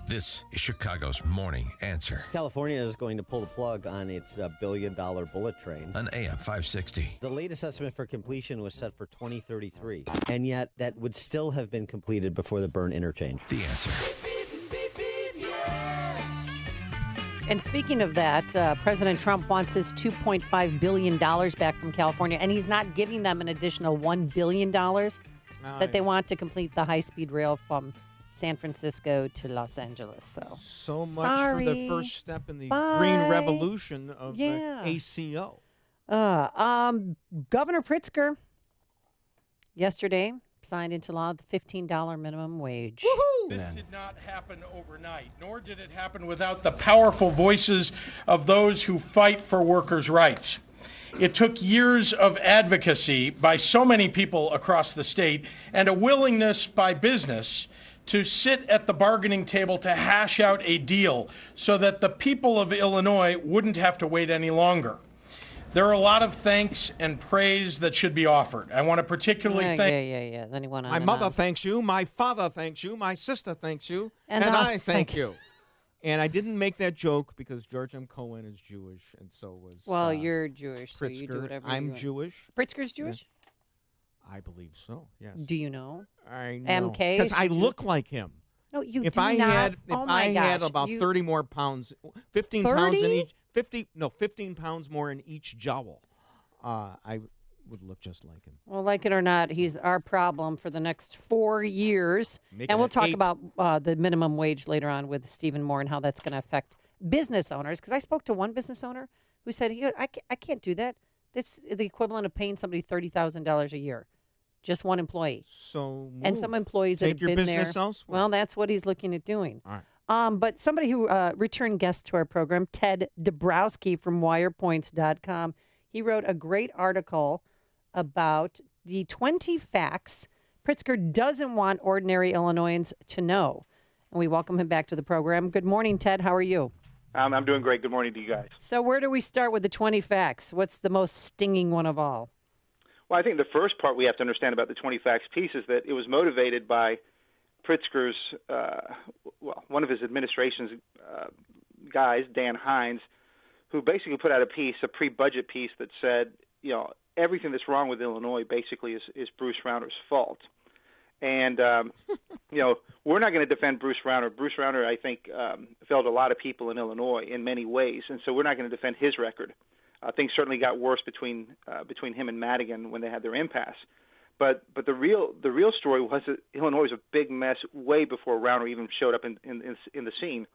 This is Chicago's Morning Answer. California is going to pull the plug on its billion-dollar bullet train. On AM 560. The latest estimate for completion was set for 2033, and yet that would still have been completed before the Byrne interchange. The Answer. And speaking of that, President Trump wants his $2.5 billion back from California, and he's not giving them an additional $1 billion that they want to complete the high-speed rail from San Francisco to Los Angeles. So much sorry. for the first step in the green revolution of ACO. Governor Pritzker yesterday signed into law the $15 minimum wage. Woohoo! This did not happen overnight, nor did it happen without the powerful voices of those who fight for workers' rights. It took years of advocacy by so many people across the state and a willingness by business to sit at the bargaining table to hash out a deal so that the people of Illinois wouldn't have to wait any longer. There are a lot of thanks and praise that should be offered. I want to particularly thank... Yeah. Then he went on. My mother thanks you. My father thanks you. My sister thanks you. And I thank you. And I didn't make that joke because George M. Cohen is Jewish, and so was Well, you're Jewish, so Pritzker. you do whatever I'm you want. Jewish. Pritzker's Jewish? Yeah. I believe so, yes. Do you know? I know. MK? Because I look like him. No, you if do I not. Had, if oh my I gosh. had about 30 more pounds, 15 pounds in each, 15 pounds more in each jowl, I would look just like him. Well, like it or not, he's our problem for the next 4 years. And we'll talk about the minimum wage later on with Stephen Moore and how that's going to affect business owners. Because I spoke to one business owner who said, I can't do that. That's the equivalent of paying somebody $30,000 a year. Just one employee. So and some employees that have been there. Take your business elsewhere. Well, that's what he's looking at doing. All right. But somebody who returned guest to our program, Ted Dabrowski from wirepoints.com, he wrote a great article about the 20 facts Pritzker doesn't want ordinary Illinoisans to know. And we welcome him back to the program. Good morning, Ted. How are you? I'm doing great. Good morning to you guys. So where do we start with the 20 facts? What's the most stinging one of all? Well, I think the first part we have to understand about the 20 facts piece is that it was motivated by Pritzker's, one of his administration's guys, Dan Hines, who basically put out a pre-budget piece that said, everything that's wrong with Illinois basically is Bruce Rauner's fault. And, we're not going to defend Bruce Rauner. Bruce Rauner, I think, failed a lot of people in Illinois in many ways, and so we're not going to defend his record. Things certainly got worse between him and Madigan when they had their impasse. But the real story was that Illinois was a big mess way before Rauner even showed up in the scene.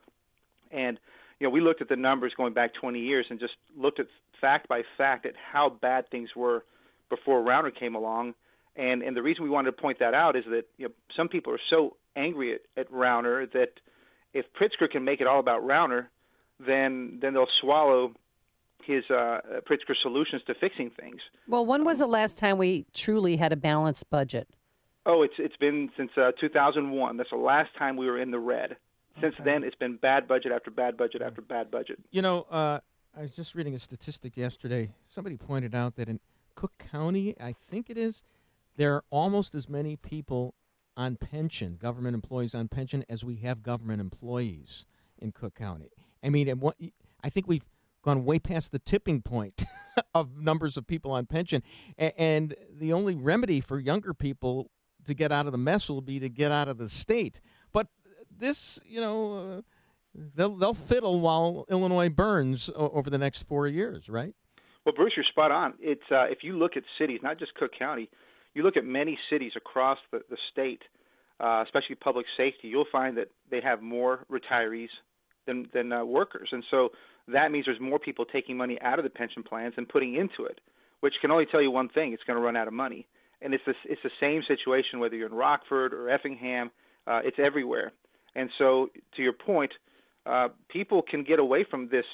And we looked at the numbers going back 20 years and just looked at fact by fact at how bad things were before Rauner came along. And the reason we wanted to point that out is that some people are so angry at Rauner that if Pritzker can make it all about Rauner, then they'll swallow his Pritzker solutions to fixing things. Well, when was the last time we truly had a balanced budget? Oh, it's been since 2001. That's the last time we were in the red. Since then, it's been bad budget after bad budget after bad budget. I was just reading a statistic yesterday. Somebody pointed out that in Cook County, I think it is, there are almost as many people on pension, government employees on pension, as we have government employees in Cook County. I mean, I think we've gone way past the tipping point of numbers of people on pension. And the only remedy for younger people to get out of the mess will be to get out of the state. But this, they'll fiddle while Illinois burns over the next 4 years, right? Well, Bruce, you're spot on. It's if you look at cities, not just Cook County, you look at many cities across the state, especially public safety, you'll find that they have more retirees than workers. And so that means there's more people taking money out of the pension plans and putting into it, which can only tell you one thing: it's going to run out of money. And it's the same situation whether you're in Rockford or Effingham. It's everywhere. And so, to your point, people can get away from this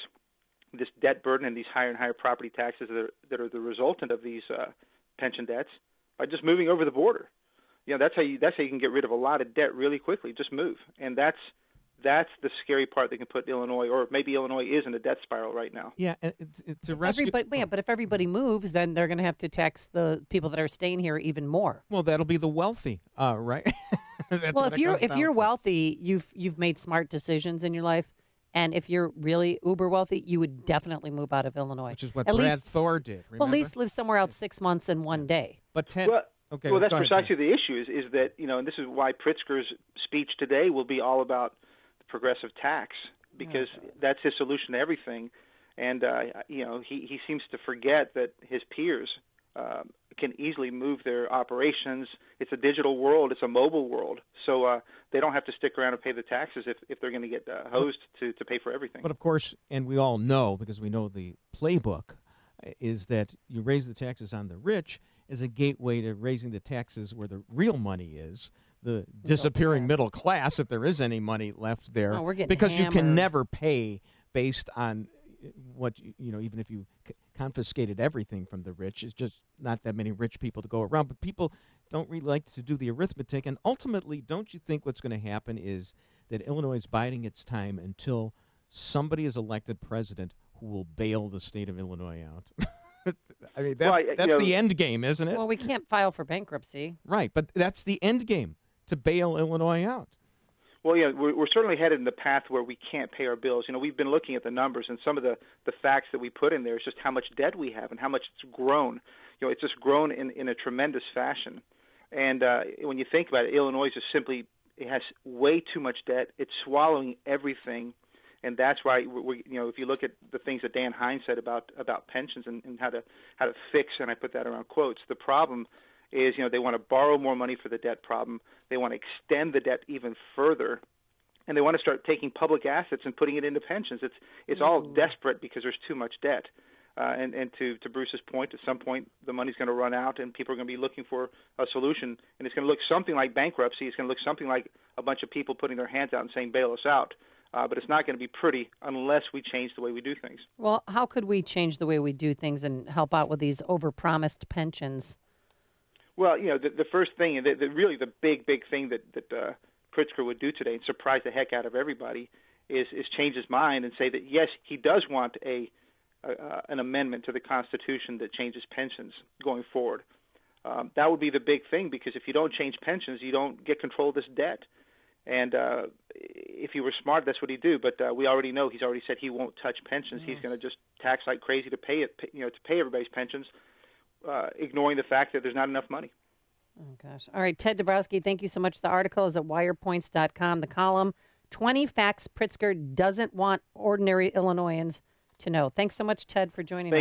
debt burden and these higher and higher property taxes that are the resultant of these pension debts by just moving over the border. That's how you can get rid of a lot of debt really quickly. Just move, and that's the scary part that can put Illinois, or maybe Illinois is in a debt spiral right now. Yeah, and to rescue. But if everybody moves, then they're going to have to tax the people that are staying here even more. Well, that'll be the wealthy, right? That's Well, what it comes if down you're to. wealthy, you've made smart decisions in your life, and if you're really uber wealthy, you would definitely move out of Illinois. Which is what At Brad least, Thor did. Remember? Well, at least live somewhere else 6 months and one day. But Ted, Well, okay, well, that's go ahead, precisely Ted. the issue. Is that and this is why Pritzker's speech today will be all about the progressive tax, because that's his solution to everything. And he seems to forget that his peers can easily move their operations. It's a digital world. It's a mobile world. So they don't have to stick around and pay the taxes if they're going to get hosed to pay for everything. But of course, and we all know, because we know the playbook, is that you raise the taxes on the rich as a gateway to raising the taxes where the real money is, the disappearing middle class, if there is any money left there. Oh, we're getting because you can hammered. never pay based on what, even if you confiscated everything from the rich. It's just not that many rich people to go around. But people don't really like to do the arithmetic. And ultimately, don't you think what's going to happen is that Illinois is biding its time until somebody is elected president who will bail the state of Illinois out? I mean, that's the end game, isn't it? Well, we can't file for bankruptcy. Right, but that's the end game, to bail Illinois out. Well, yeah, we're certainly headed in the path where we can't pay our bills. We've been looking at the numbers, and some of the facts that we put in there is just how much debt we have and how much it's grown. It's just grown in a tremendous fashion. And when you think about it, Illinois is just simply, it has way too much debt. It's swallowing everything. And that's why if you look at the things that Dan Hines said about pensions and how to fix, and I put that around quotes, the problem is they want to borrow more money for the debt problem. They want to extend the debt even further, and they want to start taking public assets and putting it into pensions. It's all desperate because there's too much debt. And to Bruce's point, at some point the money's going to run out, and people are going to be looking for a solution, and it's going to look something like bankruptcy. It's going to look something like a bunch of people putting their hands out and saying, bail us out. But it's not going to be pretty unless we change the way we do things. Well, how could we change the way we do things and help out with these overpromised pensions? Well, the first thing, really the big thing that Pritzker would do today and surprise the heck out of everybody is change his mind and say that, yes, he does want an amendment to the Constitution that changes pensions going forward. That would be the big thing, because if you don't change pensions, you don't get control of this debt. And if he were smart, that's what he'd do. But we already know he's already said he won't touch pensions. He's going to just tax like crazy to pay everybody's pensions, ignoring the fact that there's not enough money. Oh, gosh. All right, Ted Dabrowski, thank you so much. The article is at wirepoints.com. The column, 20 Facts Pritzker Doesn't Want Ordinary Illinoisans to Know. Thanks so much, Ted, for joining us.